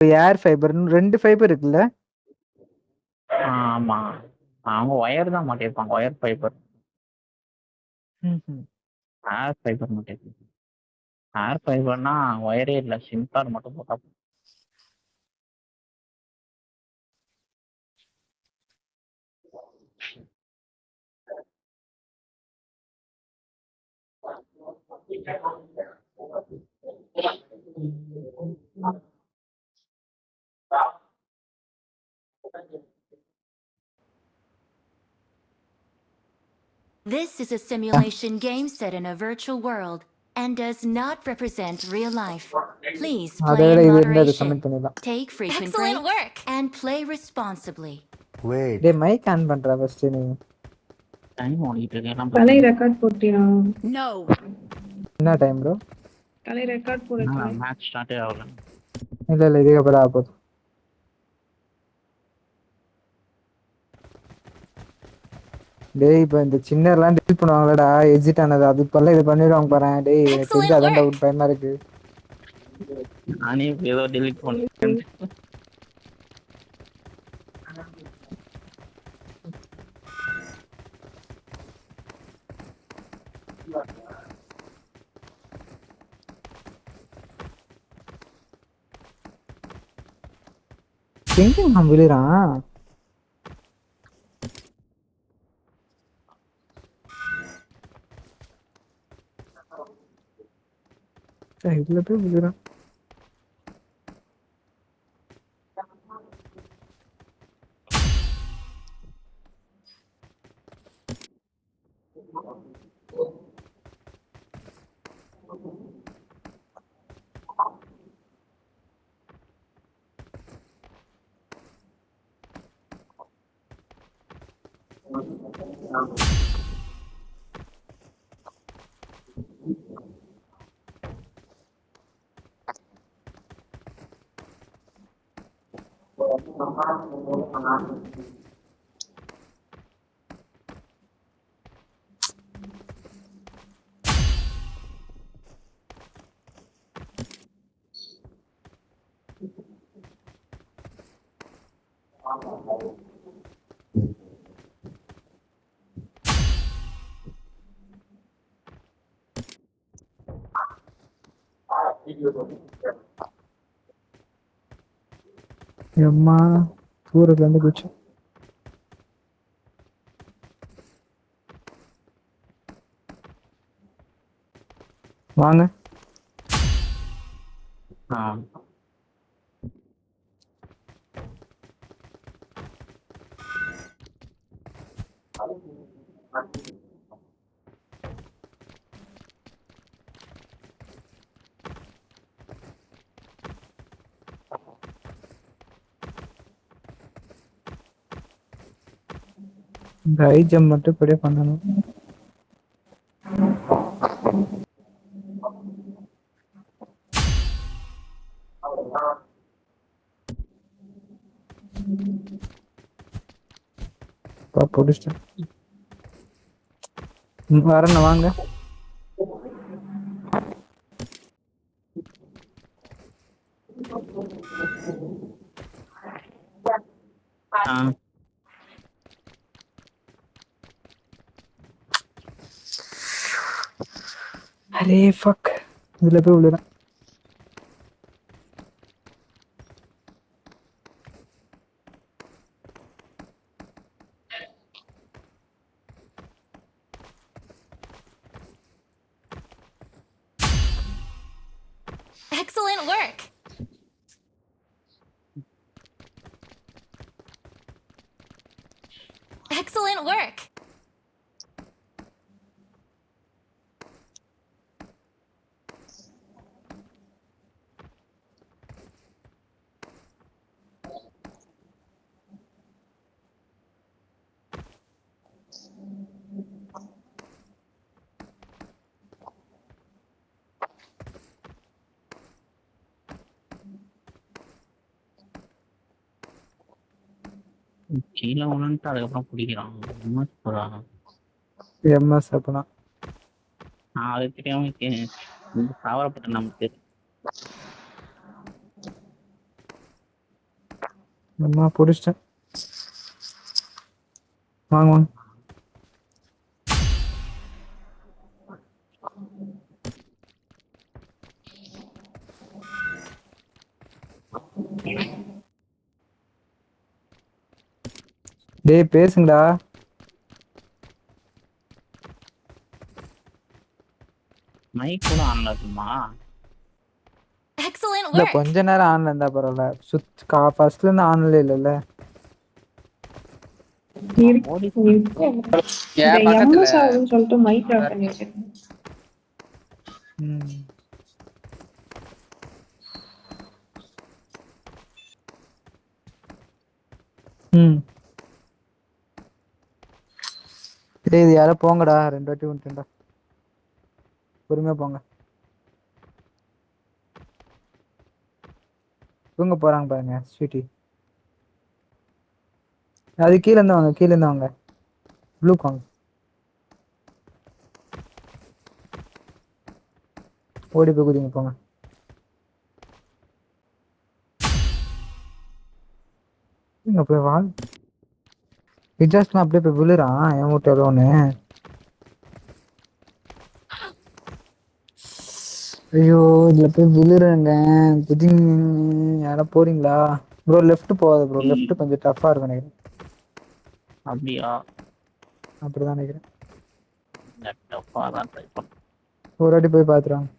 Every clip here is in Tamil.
ஏர் ஃபைபர்னு 2 ஃபைபர் இருக்குல்ல? ஆமா. அவங்க ஒயர் தான் மாட்டியிருப்பாங்க. Wire fiber. ஏர் ஃபைபர் மாட்டியிருப்பாங்க. ஏர் ஃபைபர்னா ஒயரே இல்ல. சிம் கார்டு மட்டும் போட்டா போதும். This is a simulation game set in a virtual world and does not represent real life. Please play in moderation, take frequent breaks, and play responsibly. Wait. டேய் மைக் ஆன் பண்றா ஃபர்ஸ்ட் நீ. டைம் ஓடிட்டு இருக்கு. கலை ரெக்கார்ட் போட்டியா? No. என்ன டைம் ப்ரோ? கலை ரெக்கார்ட் போடுங்க. மேட்ச் ஸ்டார்ட் ஆகல. இல்ல இதுக்கு அப்புறம் ஆகும். டேய் இப்போ இந்த சின்னர்லாம் டெலிட் பண்ணுவாங்களடா எக்ஸிட் ஆனது அது இப்பெல்லாம் இது பண்ணிடுவாங்க பாரு. டேய் எனக்கு தெரிஞ்ச அதான் டவுட் பயமா இருக்கு. நானே ஏதோ டெலிட் பண்ணேன். எங்க நான் விழுறான்? இதுல போய் விழுறான். அம்மா தூரத்துல இருந்து போச்சு. வாங்க. இந்த ஹை ஜம்ப் மட்டும் இப்படியே பண்ணணும். பிடிச்சிட்டேன். வரணும் வாங்க. அரே ஃபக் இதுல போய் விழுறேன். Excellent work. Excellent work. கீழே விழுந்துட்டு அதுக்கப்புறம் பிடிக்கிறான். எம்எஸ் அப்பனா அது தெரியாம சாவரப்பட்ட நமக்கு அம்மா புடிச்சிட்டேன். வாங்க வாங்க. டேய் பேசுங்கடா. மைக் கூட ஆன்ல இருக்குமா? Excellent இல்ல work. கொஞ்ச நேரம் ஆன்ல இருந்தா பரவாயில்ல. ஃபர்ஸ்ட்ல இருந்து ஆன்ல இல்லல்ல. ஓடி இந்த ஏன் பக்கத்துல எம்எஸ் ஆகுதுன்னு சொல்லிட்டு மைக் ஆஃப் பண்ணி வச்சிருக்கேன். ம். ம். டேய் இது யாரோ போங்கடா. 2 வாட்டி வந்துட்டேன்டா. பொறுமையா போங்க. தூங்க போறாங்க பாருங்க ஸ்வீட்டி. அது கீழ இருந்து வாங்க, கீழ இருந்து வாங்க. ப்ளூ வாங்க. ஓடி போய் குதிங்க போங்க. இங்க போய் வா. விஜாஸ்லாம் அப்படியே போய் விழுறான் என் வீட்டு எவ்வளோன்னு. ஐயோ இதுல போய் விழுறேங்க. குதிங்க. யாரா போறீங்களா ப்ரோ? லெஃப்ட் போகாது ப்ரோ. லெஃப்ட் கொஞ்சம் டஃப்பா இருக்கும் நினைக்கிறேன். அப்படியா? அப்படிதான் நினைக்கிறேன். டஃப்பா தான் ட்ரை பண்ணேன். ஒரு வாட்டி போய் பாத்துருவாங்க.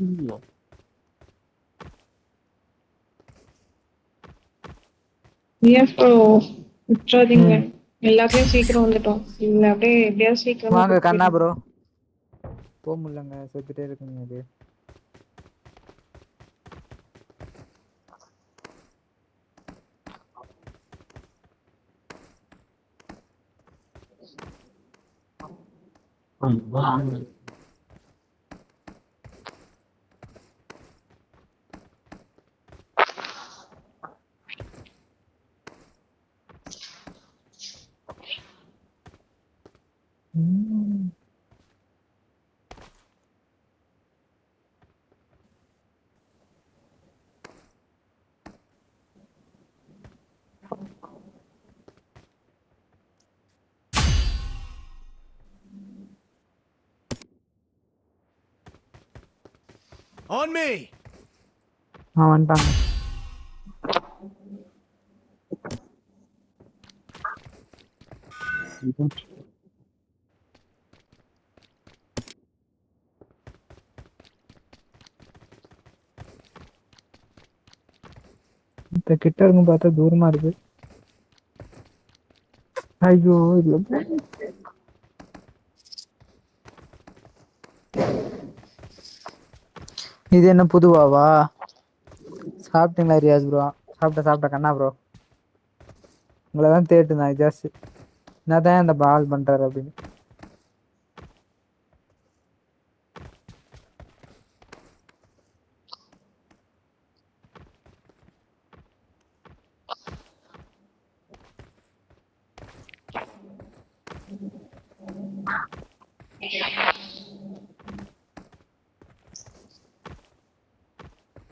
ஐயோ. எஸ் ப்ரோ விட்டுறாதீங்க. எல்லாத்தையும் சீக்கிரம் வந்துட்டோம். இல்ல அப்படியே எப்படியாவது சீக்கிரமா வாங்க கண்ணா கூப்பிட்டு ப்ரோ. போக முடியலங்க, செத்துட்டே இருக்குங்க அது. On me. வந்துட்டாங்க. இந்த கிட்ட இருக்கும் பார்த்தா தூரமா இருக்கு. ஐயோ இல்ல. இது என்ன புதுவாவா? சாப்பிட்டீங்களா ரியாஸ் ப்ரோ? சாப்பிட்ட கண்ணா ப்ரோ. உங்களை தான் தேட்டுதான் ஜாஸ்தி. நான் தான் அந்த பால் பண்றாரு அப்படின்னு.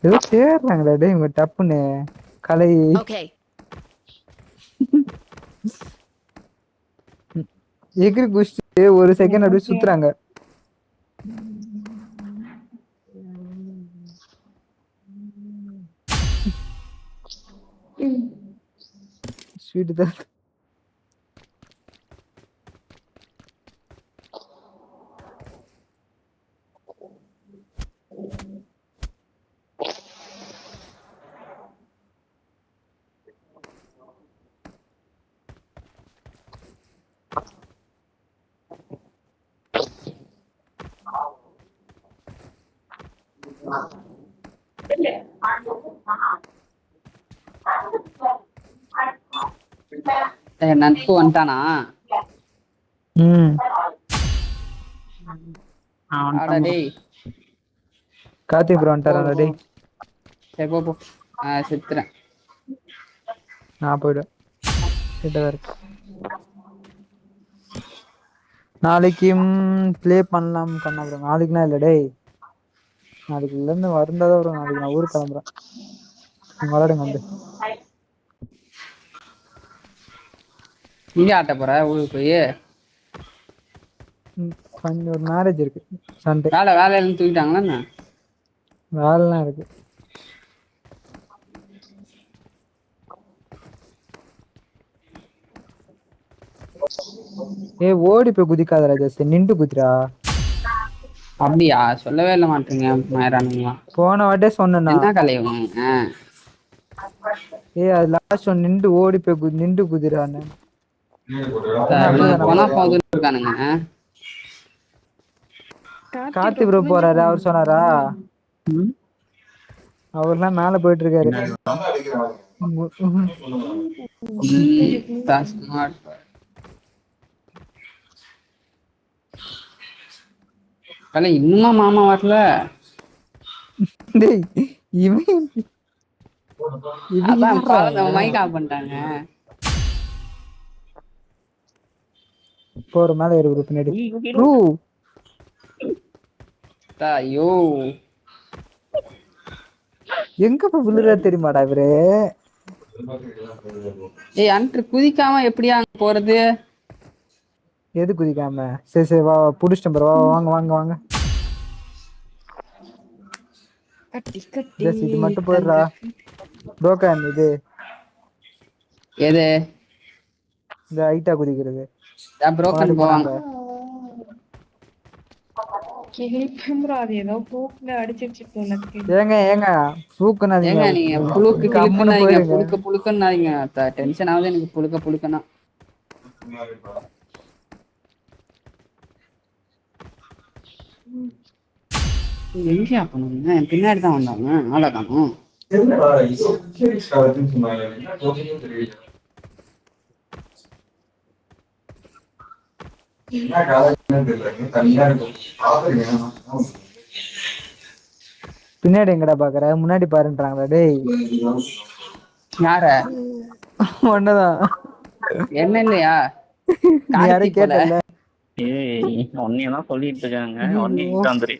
ஏதோ தேடுறாங்களே டேய் இவங்க டப்புன்னு கலை. Okay. எகிரி குஷ்டு ஒரு செகண்ட் அப்படியே சுத்துறாங்க. ஸ்வீட் தான். நட்பு வந்துட்டானா? ஆடா டேய். கார்த்திக் ப்ரோ வந்துட்டாரா டேய்? சரி போ. செத்துறேன். நான் போயிடுவேன். கிட்ட இருக்கு. நாளைக்கு ப்ளே பண்ணலாம் கண்ணா ப்ரோ. நாளைக்குனா இல்ல டேய், நாளைக்குல இருந்து வருந்தாதான் ப்ரோ. நாளைக்கு நான் ஊருக்கு கிளம்புறேன். நீங்க விளையாடுங்க வந்து. இங்க ஆட்ட போற ஊருக்கு போய்? கொஞ்சம் ஒரு மேரேஜ் இருக்கு சண்டே. வேலையில தூக்கிட்டாங்களா என்ன? வேலைலாம் இருக்கு. ஓடி போய் குதிக்காத ராஜேஷ், நின்று குதிரா. அப்படியா? சொல்லவே இல்ல மாட்டீங்க மாயிரானுங்களா. போன வாட்டே சொன்னா என்ன கலைவன்? அது லாஸ்ட் ஒன் நின்று ஓடி போய் நின்று குதிரான்னு. போனா போதுன்னு இருக்கானுங்க. கார்த்தி ப்ரோ போறாரு, அவர் சொன்னாரா? அவர்லாம் மேல போயிட்டு இருக்காரு. இன்னுமா மாமா வரல? மைக் ஆஃப் பண்ணிட்டாங்க. போற மேல இருக்கு பின்னாடி. ஐயோ எங்க போய் விழுற தெரியுமாடா இவரு? அன்று குதிக்காம எப்படியா போறது? எது குதிக்காம? சரி சரி வா, புடிச்சிட்டேன் ப்ரோ. வாங்க வாங்க வாங்க. இது மட்டும் போயிடுறா புரோக்கன். இது எது? இந்த ஹைட்டா குதிக்கிறது. புரோக்கன் போவாங்க. ஏங்க ஏங்க ஏங்க நீங்க புழுக்கு புழுக்க புழுக்கன்னாதீங்க. டென்ஷன் ஆகுது எனக்கு. புழுக்க புழுக்கனா எங்கயா பண்ணுங்க? என் பின்னாடி தான் வந்தாங்க. ஆளா காணும். பின்னாடி எங்கடா பாக்குற? முன்னாடி பாருன்றாங்களா டேய்? யார? ஒன்னதான். என்ன இல்லையா? யாரையும் கேட்டல. ஒன்னையதான் சொல்லிட்டு இருக்காங்க. ஒன்னே வந்துரு.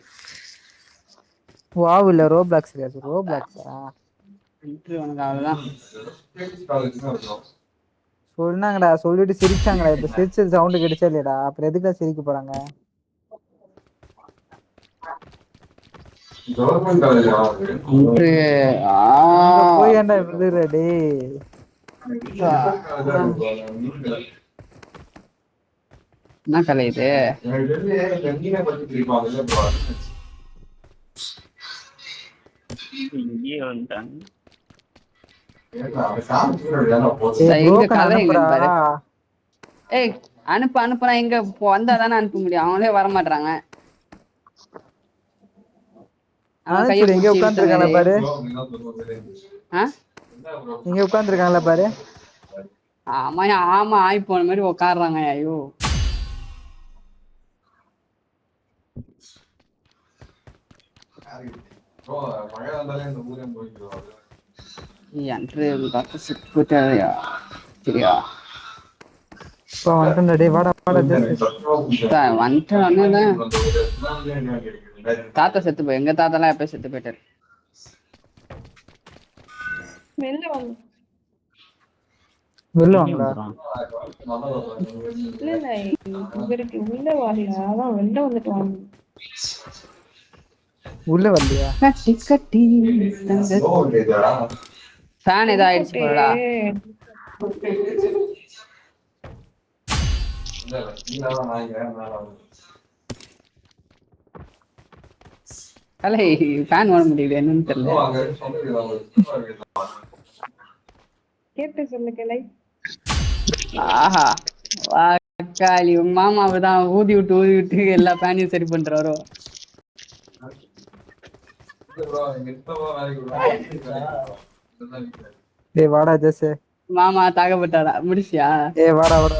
வாவ் இல்ல ரோப்ளாக்ஸ் இல்ல. ரோப்ளாக்ஸா? உனக்கு அவ்வளவுதான் சொன்னாங்கடா. சொல்லிட்டு சிரிச்சாங்கடா. இப்ப சிரிச்சது சவுண்ட் கிடைச்சா இல்லையடா? அப்புறம் எதுக்குடா சிரிக்க போறாங்க? போய் ஏன்டா விழுற டேய்? என்ன கலை இது? இங்கே வந்துட்டாங்க. அனுப்பு அனுப்புனா எங்க வந்தாதானே அனுப்ப முடியும். அவங்களே வரமாட்டாங்க. இங்க உட்கார்ந்துருக்காங்களா பாரு. இங்க உட்கார்ந்துருக்காங்களா பாரு. ஆமா ஆமா, ஆய் போன மாதிரி உட்காடுறாங்க. ஐயோ என்று சரியா சரியா தாத்தா செத்து போய் எங்க தாத்தா எல்லாம் எப்ப செத்து போயிட்டாரு. உள்ள வரலையா? ஃபேன் ஏதாயிடுச்சு போலடா. கலை ஃபேன் ஓட முடியல, என்னன்னு தெரியல. கேட்டு சொல்லு கலை. ஆஹா வாக்காளி உங்க மாமாவுதான் ஊதி விட்டு எல்லா ஃபேனையும் சரி பண்றாரோ. டேய் வாடா ஜெஸ். மாமா தாகப்பட்டாரா? முடிச்சியா? ஏய் வாடா வாடா.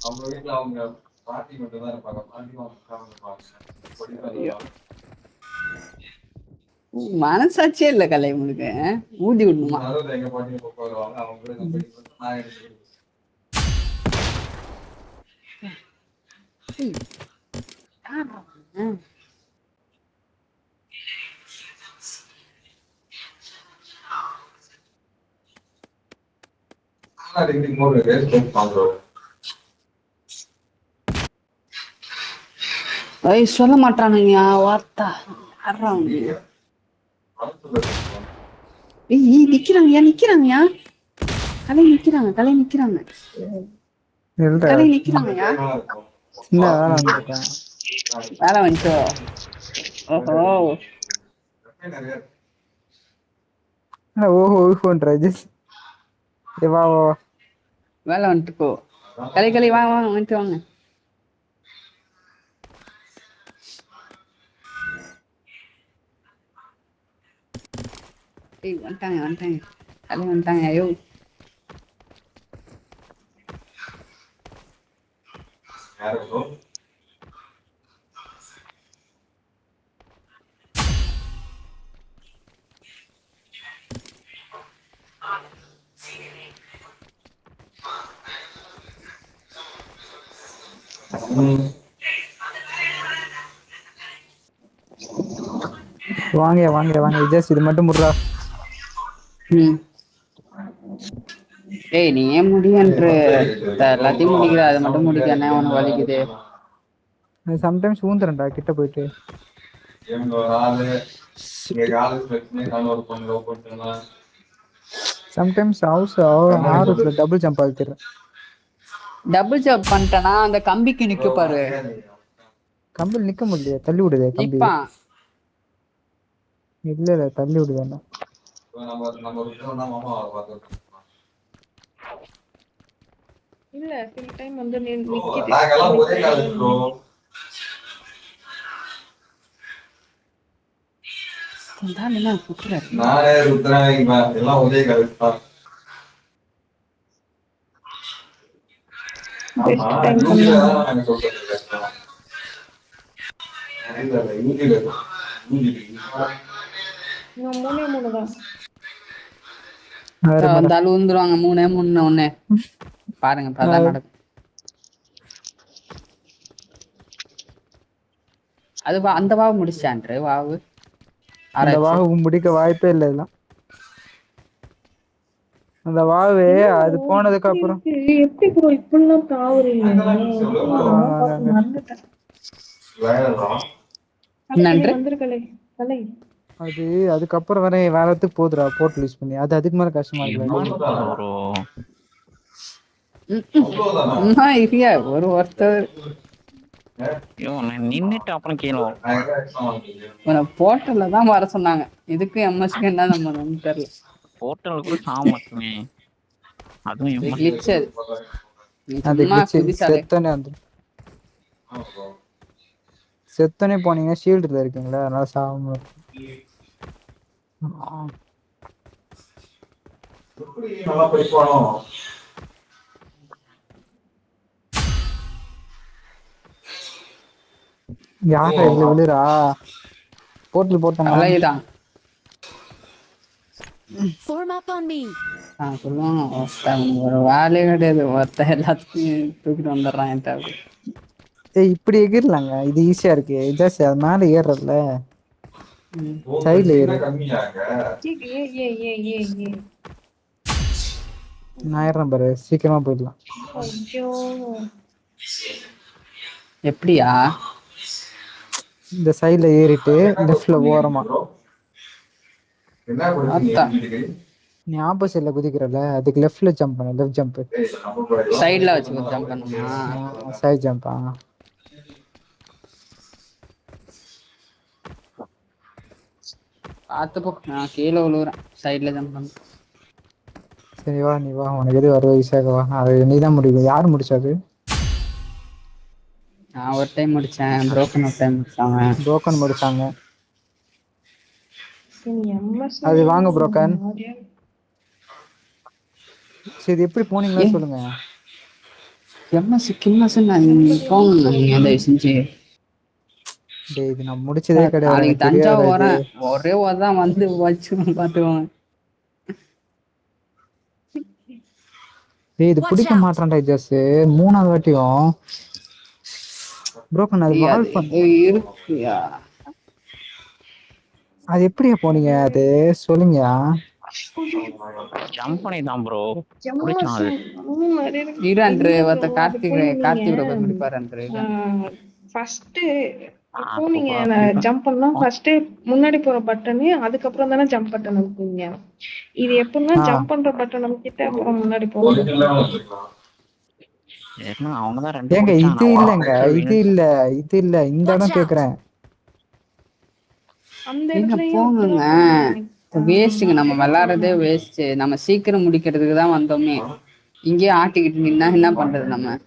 அவங்க வீட்ல அவங்க பாட்டி மட்டும் தான் இருப்பாங்க. பாட்டி மனசாட்சியே இல்ல கலை உங்களுக்கு. ஊதி விடணுமா? எங்க பாட்டி வருவாங்க. அவங்க ஏய், யார்றா அவன்? ஏய் சொல்ல மாட்டானுங்க வார்த்தா. யார்றா அவனுங்க? ஏய் நிக்கிறாங்கயா கலை நிக்கிறாங்க இல்ல கலை நிக்கிறாங்கயா. சின்ன வேலை வந்துருக்கேன். வேலை வந்துச்சோ? ஓஹோ ஓஹோ ஓஹோன்ற ஜஸ்ட் வா வா வா. வேலை வந்துட்டு போ. கலை வாங்க வந்துட்டு வாங்க. ஏய் வந்துட்டாங்க கலை வந்துட்டாங்க. ஐயோ வாங்க ஜஸ்ட் இது மட்டும் முடுறா. ஏய் நீ ஏன் முடியன்று எல்லாத்தையும் முடிக்கிற, அதை மட்டும் முடிக்கிறேன் உனக்கு வலிக்குது. சம்டைம்ஸ் ஊந்துறேன்டா கிட்ட போயிட்டு. சம்டைம்ஸ் ஹவுஸ் ஆறுல டபுள் ஜம்ப் ஆகிக்கிறேன். டபுள் ஜம்ப் பண்ணிட்டேனா அந்த கம்பிக்கு நிக்க பாரு. கம்பில் நிக்க முடியல, தள்ளி விடுதே கம்பி. நிப்பான் இல்ல தள்ளி விடுதேன்னா இல்ல சில டைம் வந்து நிக்குது. நானே ருத்ராங்க எல்லாம் ஒரே கரெக்டா. பெஸ்ட் டைம் பண்ணுங்க. இன்னும் 3 தான். அந்த ஆளு வந்துருவாங்க. 3 ஒண்ணு பாருங்க அதான் நடக்கும். அது அந்த வாவு முடிச்சான்று வாவு. அந்த வாவு முடிக்க வாய்ப்பே இல்லை. இதெல்லாம் அந்த வாவு அது போனதுக்கு அப்புறம் எப்படி ப்ரோ இப்படிலாம் தாவுறீங்க? வந்திருக்கலை கலை அது அதுக்கப்புறம் வர வேறத்துக்கு போதுடா போர்ட்டல் யூஸ் பண்ணி. அது அதுக்கு மேல கஷ்டமா இருக்கு. ஒரு ஒருத்தர் நின்னுட்டு அப்புறம் கீழே போர்ட்டல்ல தான் வர சொன்னாங்க. இதுக்கு எம்எஸ்க்கு என்ன நம்ம தெரியல. போர்ட்டலுக்கு சாக மாட்டோமே. அதுவும் செத்தனே போனீங்க ஷீல்டுல இருக்கீங்களா, அதனால சாக. யாரா இவ்வளவு விழுறா? போர்ட்டல் போட்டாங்க. சொல்லுவாங்க ஒரு வேலையே கிடையாது. ஒருத்த எல்லாத்தையும் தூக்கிட்டு வந்துடுறான். இப்படி எகிரலாங்க, இது ஈஸியா இருக்கு. ஜஸ்ட் அது மேல ஏறல சைடுல ஏறு. நான் ஏறேன் பாரு, சீக்கிரமா போயிடலாம். எப்படியா? இந்த சைடுல ஏறிட்டு லெஃப்ட்ல ஓரமா நீ ஆப்போசிட்ல குதிக்கிறல, அதுக்கு லெஃப்ட்ல ஜம்ப் பண்ணு. லெஃப்ட் ஜம்ப் சைடுல வச்சு ஜம்ப் பண்ணுமா? Side jump. பார்த்து போ, நான் கீழே விழுவுறேன். சைடுல ஜம்ப் பண்ணு. சரி வா, நீ வா, உனக்கு எது வர ஈஸியாக வா. அது நீதான் முடியும். யாரு முடிச்சது? நான் ஒரு டைம் முடிச்சேன். புரோக்கன் ஒரு டைம் முடிச்சாங்க. புரோக்கன் முடிச்சாங்க. அது வாங்க புரோக்கன். சரி எப்படி போனீங்களா சொல்லுங்க. எம்எஸ் கிம்எஸ் நான் போங்க நீங்க அந்த செஞ்சு. டேய் இது நான் முடிச்சதே கிடையாது. நாளைக்கு தஞ்சாவூர் ஒரே தான் வந்து வச்சு பாத்துவாங்க. டேய் இது பிடிக்க மாட்டான்டா ஜஸ். 3ஆவது வாட்டியும் புரோக்கன் அது ஏய், வால் அது பண்ண ஏதோ இருக்குயா. அது எப்படியா போனீங்க அது சொல்லுங்க. ஜம்ப் பண்ணி தான் ப்ரோ ஜம்மா பிடிச்சான் அது. இரு அன்று இல்ல ஒருத்த bro, அது போய் கார்த்தி நீங்க ப்ரோ போய் முடிப்பாரு அன்று. ஃபர்ஸ்ட் ஆ, இப்போ நீங்க சூப்பரா ஜம்ப் பண்ணா ஃபர்ஸ்ட் முன்னாடி போற பட்டனு அதுக்கப்புறம் தானே ஜம்ப் பட்டன் அமுக்குவீங்க. இது எப்படின்னா ஆ ஜம்ப் பண்ற பட்டன் அமுக்கிட்டு அப்புறம் முன்னாடி போகும். ஏன்னா அவங்க தான் 2 ஏங்க பிடிச்சாங்க. இது நான் ஒரு இல்லங்க, பிடிச்ச இது இல்ல, இது இல்ல, இந்த Watch இடம் out! கேக்குறேன். அந்த ஏங்க இடத்துலயும் போங்குங்க, அப்படிதான் வேஸ்ட்டுங்க. நம்ம விளையாடுறதே வேஸ்ட். நம்ம சீக்கிரம் முடிக்கிறதுக்கு தான் வந்தோமே. இங்கேயே ஆட்டிக்கிட்டு நின்னா என்ன பண்றது நம்ம?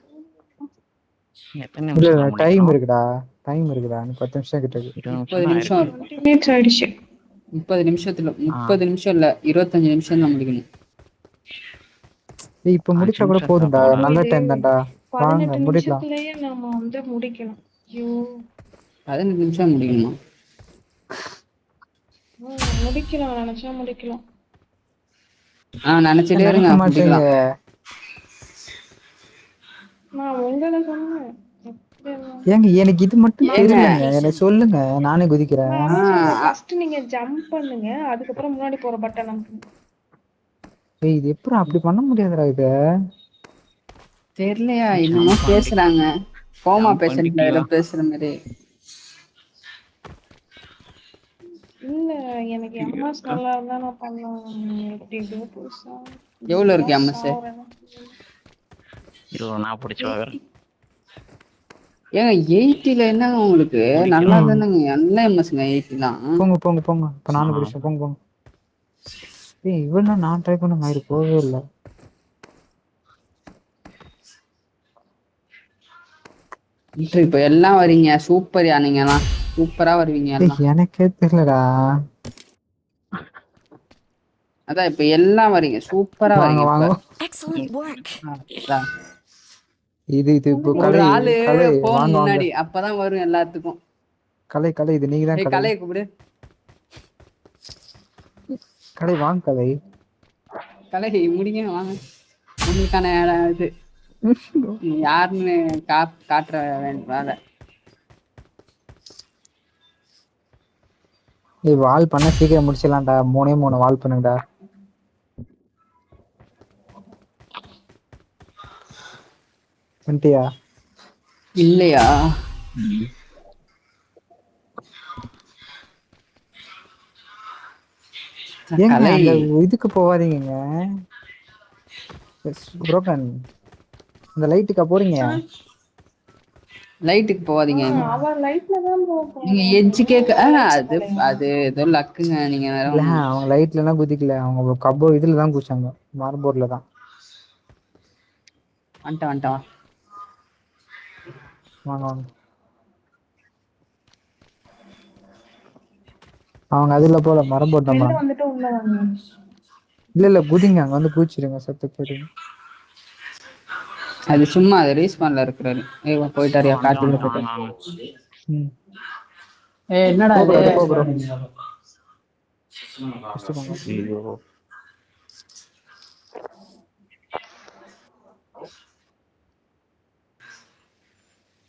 எத்தனை இல்ல நிமிஷம் டைம் முடிக்கணும்? இருக்குடா, டைம் இருக்குடா, இன்னும் 10 நிமிஷம் கிட்ட இருக்கு. 20 30 நிமிஷம் தான் நிமிஷம் இருக்கு. இருக்கும். 20 minutes ஆயிடுச்சு. 30 நிமிஷத்துல ஆ 30 நிமிஷம் இல்ல, 25 நிமிஷம் தான் முடிக்கணும். ஏய், இப்ப 5 முடிச்சா கூட நிமிஷம் இருக்கா போதும்டா, போல. நல்ல இது டைம் தான்டா. வாங்க 18 முடிக்கலாம். நிமிஷத்துலயே நம்ம முடிக்கணும். ஐயோ 15 நிமிஷம் முடிக்கணுமா? முடிக்கலாம், நினைச்சா முடிக்கலாம். நினைச்சிட்டே இருங்க, நினைக்க மாட்டேங்க. முடிக்கலாம். நான் உங்களை சொன்னேன். எப்படியெல்லாம்? ஏங்க எனக்கு இது மட்டும் Marked a தெரியலங்க, எனக்கு location. சொல்லுங்க, நானே குதிக்கிறேன். நான் அதான் சொன்னேன், first நீங்க ஜம்ப் பண்ணுங்க, அதுக்கப்புறம் முன்னாடி போற பட்டன் அமுக்குங்க. ஏய் இது எப்படி அப்படி பண்ண முடியாதுடா இது. தெரியலையா, என்னமோ பேசுறாங்க. கோமா Jump பேஷண்ட்ல ஏதோ பண்ணிட்டீங்களா? பேசுற மாதிரி. இல்ல எனக்கு எம்எஸ் நல்லா இருந்தா நான் பண்ணுவேன். எப்படி இது புதுசா எவ்வளவு இருக்கு MS? நான் பிடிச்சி வாங்குறேன். ஏங்க 80ல என்னங்க உங்களுக்கு நல்லா தானேங்க, நல்ல எம்எஸ்ங்க 80லாம். போங்க போங்க போங்க, இப்ப நானும் ஆ. பிடிச்சேன், போங்க போங்க. ஏய் இவன் நான் ட்ரை பண்ண மாதிரி போகவே இல்லை. இப்ப எல்லாம் வரீங்க, சூப்பர்யா, நீங்கலாம் சூப்பரா வருவீங்க எல்லாம். ஏய் எனக்கே தெரியலடா. அதான் இப்ப எல்லாம் வரீங்க, சூப்பரா வாங்க வரீங்க வாங்க. இப்ப. Excellent work! அதான். இது இது இப்போ ஒரு கலை ஆளு கலை போ வாங்க வாங்க. முன்னாடி, அப்பதான் வரும் எல்லாத்துக்கும். கலை கலை இது நீங்க தான் ஏய், கலை. கலையை கூப்பிடு. கலை வாங்க கலை. கலை முடிங்க, வாங்க. உங்களுக்கான இது நீ யாருன்னு காட்டுற வேலை. ஏய் வால் பண்ண சீக்கிரம் முடிச்சிடலாம்டா, 3 வால் பண்ணுங்கடா. வந்துட்டியா? இல்லையா? ஏங்க கலை அந்த இதுக்கு போவாதீங்க. புரோக்கன் இந்த லைட்டுக்கா போறீங்க? லைட்டுக்கு போவாதீங்க. அவன் லைட்ல தான் போகும். நீங்க எட்ஜ் கேக்க அது அது ஏதோ லக்குங்க. நீங்க வேற இல்ல அவங்க லைட்ல எல்லாம் குதிக்கல, அவங்க கப்போ இதுல தான் குதிச்சாங்க, மார்போர்ட்ல தான். வந்துட்டேன். வாங்க வாங்க. அவங்க அதுல போல மரம் போட்டோமா. வெளில வந்துட்டு உள்ள வாங்க. இல்ல குதிங்க, அங்க வந்து குதிச்சிருங்க, செத்து போயிடுங்க. அது சும்மா அது ரீஸ்பான்ல இருக்கிறாரு. போயிட்டாரியா, காட்டுல போயிட்டாரு. என்னடா இது?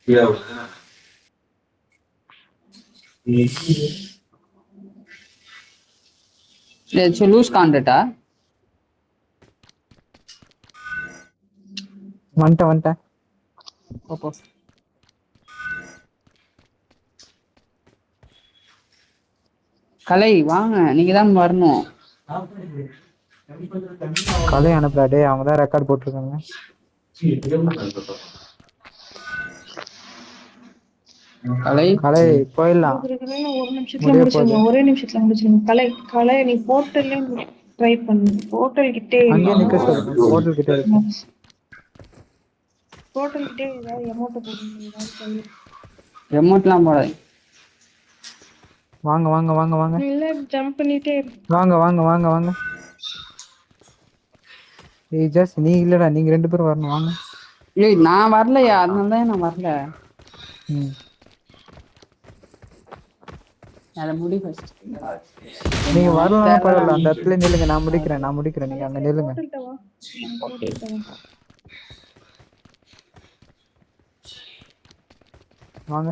ஐயோ. லூஸ் கான்ட்ராக்டா? வந்துட்டேன். கலை வாங்க, நீங்க தான் வரணும். கலை அனுப்புறாடே, அவங்க தான் ரெக்கார்ட் போட்டிருக்காங்க. கலை போயிடலாம். ஒரு நிமிஷத்துல முடிச்சிருங்க, ஒரே நிமிஷத்துல முடிச்சிருங்க. கலை நீ போர்ட்டல்ல ட்ரை பண்ணு. போர்ட்டல் கிட்டே அங்கே நிக்க சொல்லுங்க, போர்ட்டல் கிட்ட இருக்கு. போர்ட்டல் கிட்டே ஏதாவது அமௌண்ட் போடுங்க. ரெமோட்லாம் போடாது. வாங்க வாங்க வாங்க வாங்க. இல்ல ஜம்ப் பண்ணிட்டே வாங்க. ஏய் ஜஸ்ட் நீ இல்லடா, நீங்க 2 பேரும் வரணும், வாங்க. ஏய் நான் வரலையா, அதனால தான் நான் வரல. அத முடி ஃபர்ஸ்ட். நீங்க வரலாம் பரவாயில்ல, அந்த இடத்துல நில்லுங்க, நான் முடிக்கிறேன், நீங்க அங்க நில்லுங்க. வாங்க.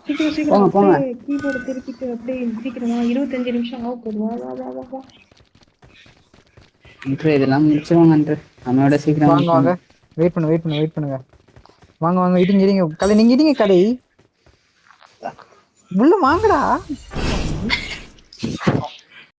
சீக்கிரம் போங்க, சீக்கிரம் போங்க. அப்படியே கீபோர்டு திருப்பிட்டு அப்படியே சீக்கிரமா 25 நிமிஷம் ஆக போகுது. வா வா வா வா வா. இன்ட்ரு இதெல்லாம் முடிச்சிருவாங்கன்று நம்மளோட சீக்கிரம் வாங்க வாங்க. வெயிட் பண்ணுங்க. வாங்க இடிங்க கலை, நீங்க இடிங்க கலை. உள்ள வாங்கடா.